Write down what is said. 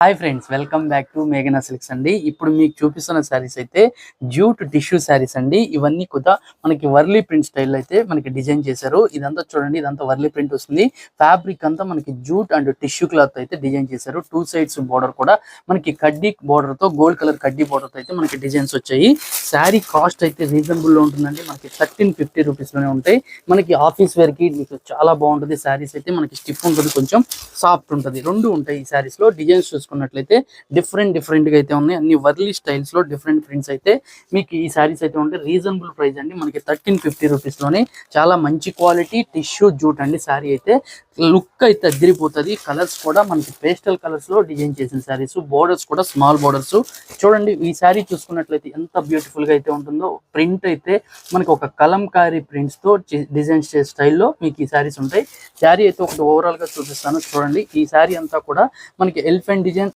Hi friends, welcome back to మేఘనా silks అండి. ఇప్పుడు మీకు చూపిస్తున్న శారీస్ అయితే జ్యూట్ టిష్యూ శారీస్ అండి. ఇవన్నీ కూడా మనకి వర్లీ ప్రింట్ స్టైల్ అయితే మనకి డిజైన్ చేశారు. ఇదంతా చూడండి, ఇదంతా వర్లీ ప్రింట్ వస్తుంది. ఫ్యాబ్రిక్ అంతా మనకి జూట్ అండ్ టిష్యూ క్లాత్ అయితే డిజైన్ చేశారు. టూ సైడ్స్ బోర్డర్ కూడా మనకి కడ్డీ బోర్డర్ తో గోల్డ్ కలర్ కడ్డీ బోర్డర్ తో అయితే మనకి డిజైన్స్ వచ్చాయి. శారీ కాస్ట్ అయితే రీజనబుల్ లో ఉంటుందండి. మనకి 1350 రూపీస్ లోనే ఉంటాయి. మనకి ఆఫీస్ వేర్ కి మీకు చాలా బాగుంటుంది. శారీస్ అయితే మనకి స్టిఫ్ ఉంటుంది, కొంచెం సాఫ్ట్ ఉంటుంది, రెండు ఉంటాయి. ఈ శారీస్ లో డిజైన్స్ చూసుకున్నట్లయితే డిఫరెంట్ గా అయితే ఉన్నాయి. అన్ని వర్లీ స్టైల్స్ లో డిఫరెంట్ ప్రింట్స్ అయితే మీకు ఈ శారీస్ అయితే ఉంటాయి. రీజనబుల్ ప్రైస్ అండి. మనకి 1350 రూపీస్ లోనే చాలా మంచి క్వాలిటీ టిష్యూ జూట్ అండి. శారీ అయితే లుక్ అయితే అదిరిపోతుంది. కలర్స్ కూడా మనకి పేస్టల్ కలర్స్ లో డిజైన్ చేసిన శారీస్, బోర్డర్స్ కూడా స్మాల్ బోర్డర్స్. చూడండి, ఈ శారీ చూసుకున్నట్లయితే ఎంత బ్యూటిఫుల్ గా అయితే ఉంటుందో. ప్రింట్ అయితే మనకి ఒక కలంకారీ ప్రింట్స్ తో డిజైన్ చేసే స్టైల్లో మీకు ఈ శారీస్ ఉంటాయి. శారీ అయితే ఒకటి ఓవరాల్ గా చూపిస్తాను చూడండి. ఈ శారీ అంతా కూడా మనకి ఎలిఫెంట్